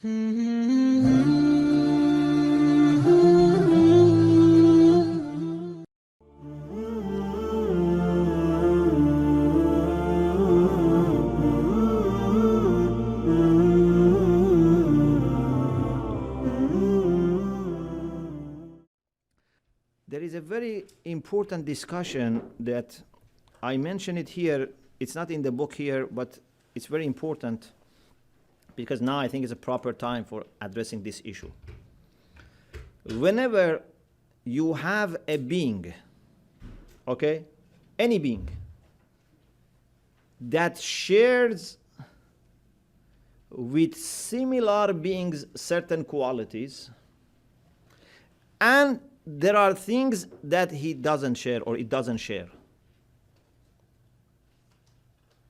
There is a very important discussion that I mention it here. It's not in the book here, but it's very important because now I think it's a proper time for addressing this issue. Whenever you have a being, okay, any being, that shares with similar beings certain qualities, and there are things that he doesn't share or it doesn't share.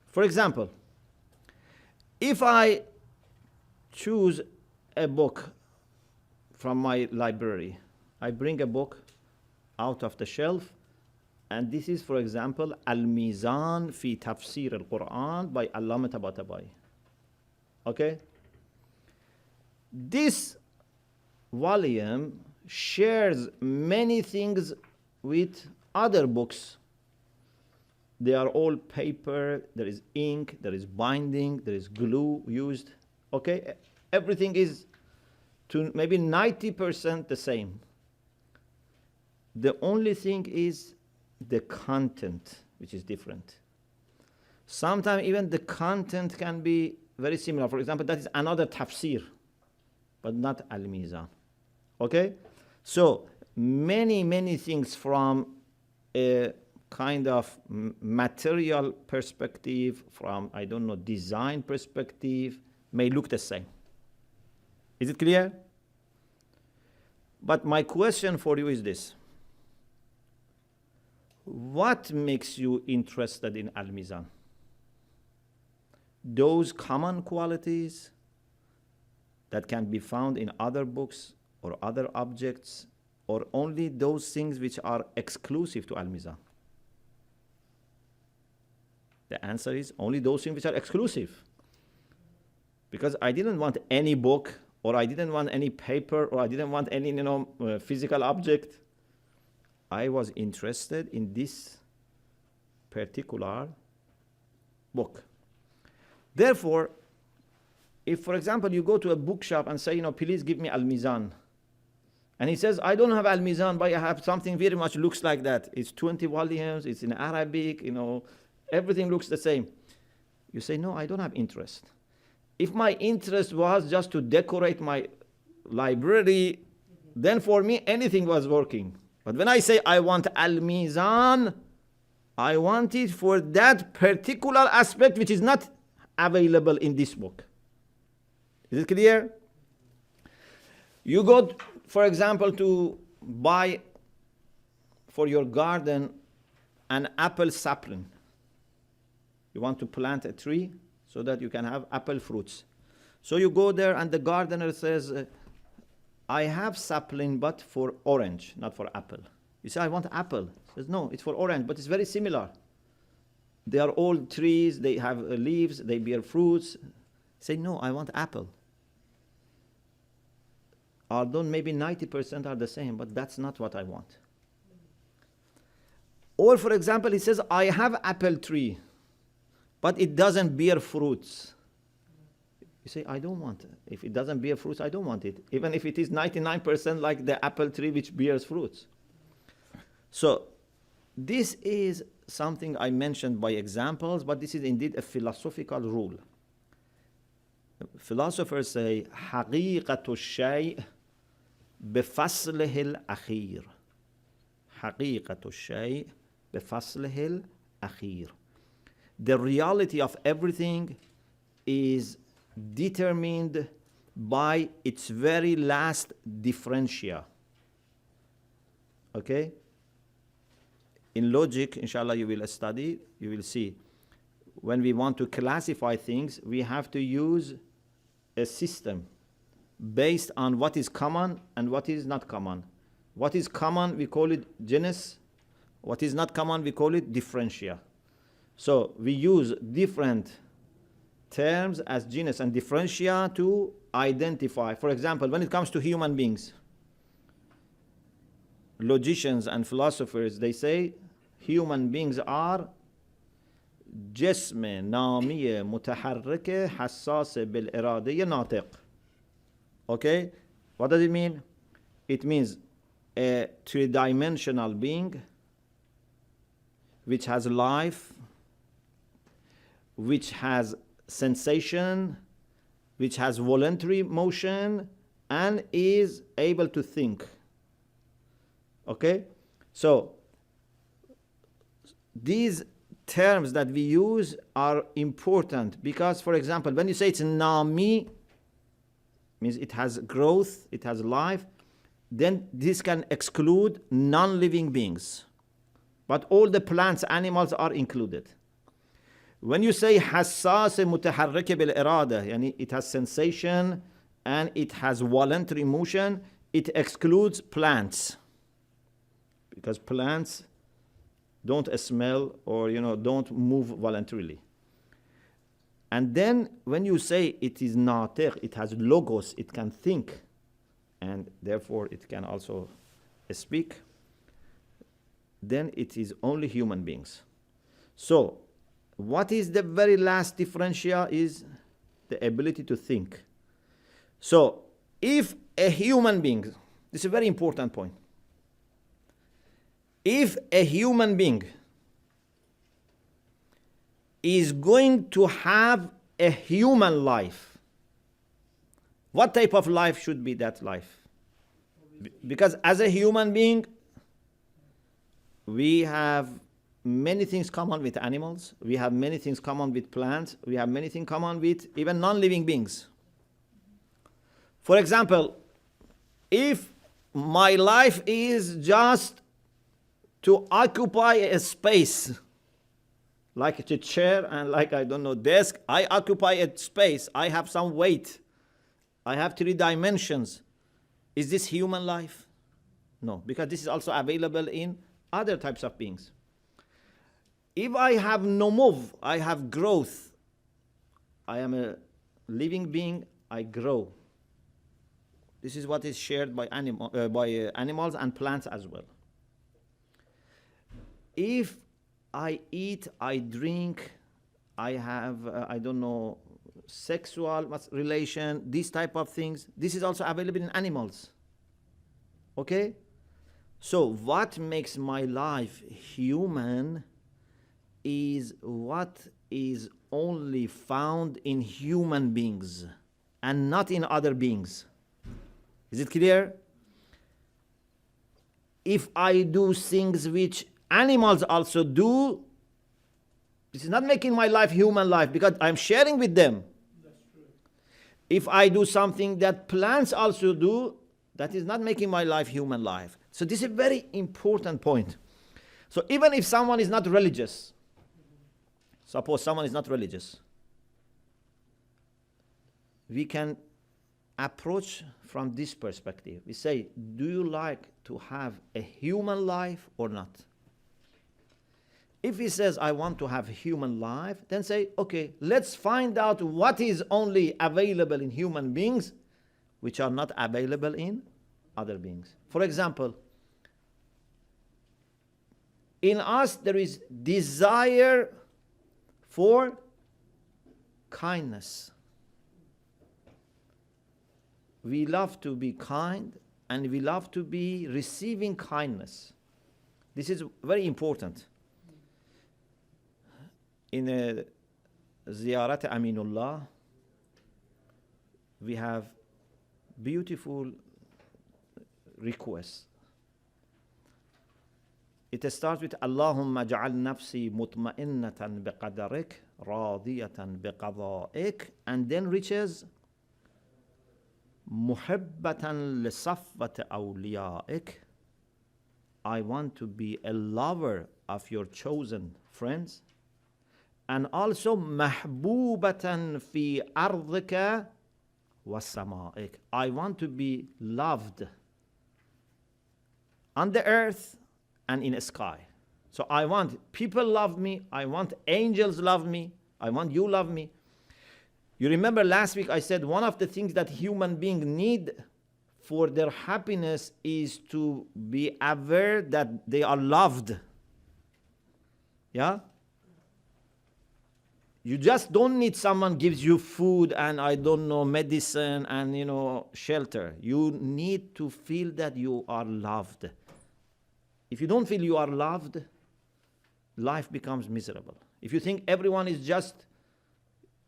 For example, if I choose a book from my library, I bring a book out of the shelf, and this is, for example, Al-Mizan fi Tafsir al-Quran by Allama Tabatabai. Okay? This volume shares many things with other books. They are all paper, there is ink, there is binding, there is glue used. Okay? Everything is to maybe 90% the same. The only thing is the content, which is different. Sometimes even the content can be very similar. For example, that is another tafsir, but not Al-Mizan. Okay? So many things from a kind of material perspective, from, I don't know, design perspective, may look the same. Is it clear? But my question for you is this. What makes you interested in Al-Mizan? Those common qualities that can be found in other books or other objects, or only those things which are exclusive to Al-Mizan? The answer is only those things which are exclusive. Because I didn't want any book, or I didn't want any paper, or I didn't want any physical object. I was interested in this particular book. Therefore, if, for example, you go to a bookshop and say, please give me Al-Mizan, and he says, I don't have Al-Mizan, but I have something very much looks like that. It's 20 volumes, it's in Arabic, everything looks the same. You say, no, I don't have interest. If my interest was just to decorate my library, then for me, anything was working. But when I say I want Al-Mizan, I want it for that particular aspect which is not available in this book. Is it clear? You go, for example, to buy for your garden an apple sapling. You want to plant a tree so that you can have apple fruits. So you go there and the gardener says, I have sapling, but for orange, not for apple. You say, I want apple. He says, no, it's for orange, but it's very similar. They are all trees, they have leaves, they bear fruits. Say, no, I want apple. Although maybe 90% are the same, but that's not what I want. Or, for example, he says, I have apple tree, but it doesn't bear fruits. You say, I don't want it. If it doesn't bear fruits, I don't want it. Even if it is 99% like the apple tree which bears fruits. So, this is something I mentioned by examples, but this is indeed a philosophical rule. Philosophers say, حقيقة الشيء بفصله الأخير. حقيقة الشيء بفصله الأخير. The reality of everything is determined by its very last differentia. Okay? In logic, inshallah, you will study, you will see. When we want to classify things, we have to use a system based on what is common and what is not common. What is common, we call it genus. What is not common, we call it differentia. So we use different terms as genus and differentia to identify. For example, when it comes to human beings, logicians and philosophers, they say human beings are جسم نامي متحرك حساس بالإرادة ناطق. Okay? What does it mean? It means a three-dimensional being which has life, which has sensation, which has voluntary motion, and is able to think. Okay? So, these terms that we use are important because, for example, when you say it's nami, means it has growth, it has life, then this can exclude non-living beings. But all the plants, animals are included. When you say حساس متحرك بالإرادة, يعني it has sensation and it has voluntary motion, it excludes plants. Because plants don't smell or don't move voluntarily. And then when you say it is natiq, it has logos, it can think, and therefore it can also speak, then it is only human beings. So what is the very last differentia is the ability to think. So if a human being, this is a very important point, if a human being is going to have a human life, what type of life should be that life? Because as a human being, we have many things common with animals, we have many things common with plants, we have many things common with even non-living beings. For example, if my life is just to occupy a space, like a chair and like, desk, I occupy a space, I have some weight, I have 3 dimensions. Is this human life? No, because this is also available in other types of beings. If I have no move, I have growth. I am a living being, I grow. This is what is shared by animals and plants as well. If I eat, I drink, I have, sexual relation, these type of things, this is also available in animals. Okay? So what makes my life human is what is only found in human beings and not in other beings. Is it clear? If I do things which animals also do, this is not making my life human life because I'm sharing with them. That's true. If I do something that plants also do, that is not making my life human life. So this is a very important point. So even if someone is not religious, suppose someone is not religious, we can approach from this perspective. We say, do you like to have a human life or not? If he says, I want to have a human life, then say, okay, let's find out what is only available in human beings, which are not available in other beings. For example, in us there is desire for kindness. We love to be kind and we love to be receiving kindness. This is very important. In Ziyarat Aminullah, we have beautiful requests. It starts with Allahumma ja'al nafsi mutma'innatan biqadarik, radiyatan biqada'ik, and then reaches muhibbatan lisafwat awliya'ik. I want to be a lover of your chosen friends, and also mahbubatan fi ardika wa sama'ik. I want to be loved on the earth and in the sky. So I want people love me, I want angels love me, I want you love me. You remember last week I said one of the things that human beings need for their happiness is to be aware that they are loved. Yeah? You just don't need someone gives you food and I don't know, medicine and shelter. You need to feel that you are loved. If you don't feel you are loved, life becomes miserable. If you think everyone is just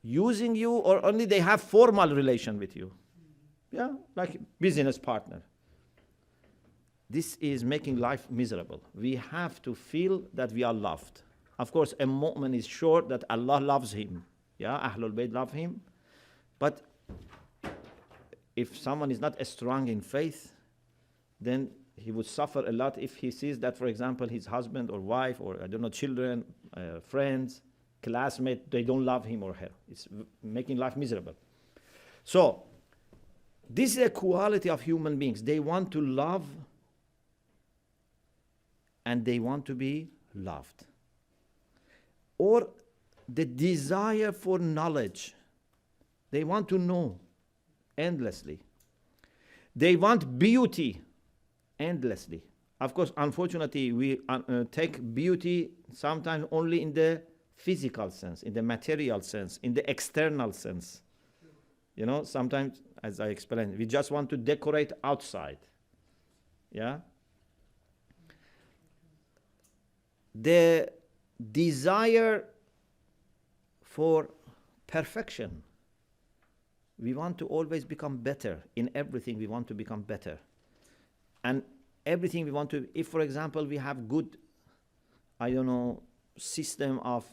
using you or only they have formal relation with you, yeah, like business partner, this is making life miserable. We have to feel that we are loved. Of course, a mu'min is sure that Allah loves him. Yeah, Ahlul Bayt love him. But if someone is not strong in faith, then he would suffer a lot if he sees that, for example, his husband or wife or, I don't know, children, friends, classmates, they don't love him or her. It's making life miserable. So, this is a quality of human beings. They want to love and they want to be loved. Or the desire for knowledge. They want to know endlessly. They want beauty endlessly. Of course, unfortunately, we take beauty sometimes only in the physical sense, in the material sense, in the external sense. Sometimes, as I explained, we just want to decorate outside. Yeah? The desire for perfection. We want to always become better. In everything, we want to become better. And everything we want to, if, for example, we have good, system of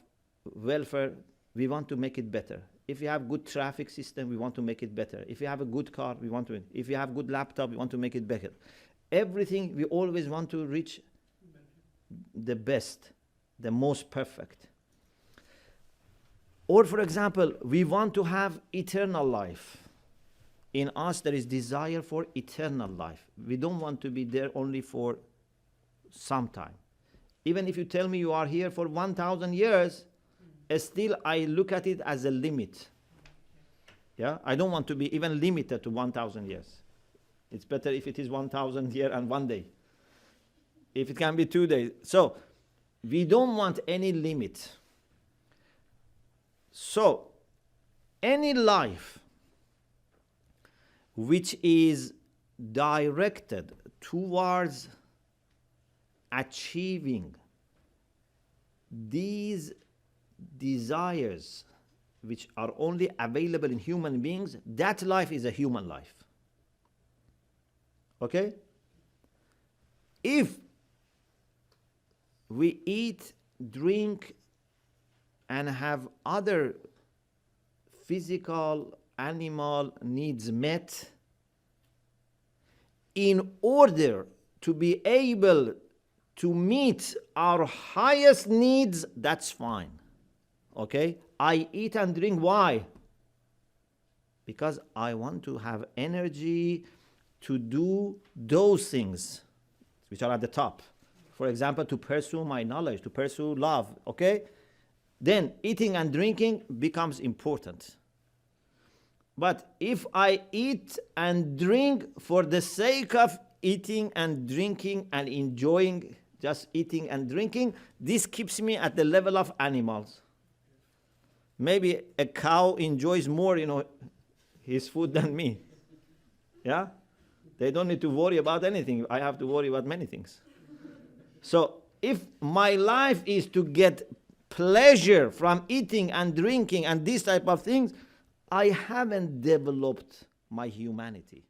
welfare, we want to make it better. If you have good traffic system, we want to make it better. If you have a good car, we want to, if you have good laptop, we want to make it better. Everything, we always want to reach the best, the most perfect. Or, for example, we want to have eternal life. In us, there is desire for eternal life. We don't want to be there only for some time. Even if you tell me you are here for 1,000 years, still I look at it as a limit. Yeah, I don't want to be even limited to 1,000 years. It's better if it is 1,000 years and 1 day. If it can be 2 days. So, we don't want any limit. So, any life which is directed towards achieving these desires which are only available in human beings, that life is a human life. Okay? If we eat, drink, and have other physical, animal needs met, in order to be able to meet our highest needs, that's fine. Okay? I eat and drink. Why? Because I want to have energy to do those things which are at the top. For example, to pursue my knowledge, to pursue love. Okay? Then eating and drinking becomes important. But if I eat and drink for the sake of eating and drinking and enjoying just eating and drinking, this keeps me at the level of animals. Maybe a cow enjoys more, his food than me. Yeah? They don't need to worry about anything. I have to worry about many things. So if my life is to get pleasure from eating and drinking and these type of things, I haven't developed my humanity.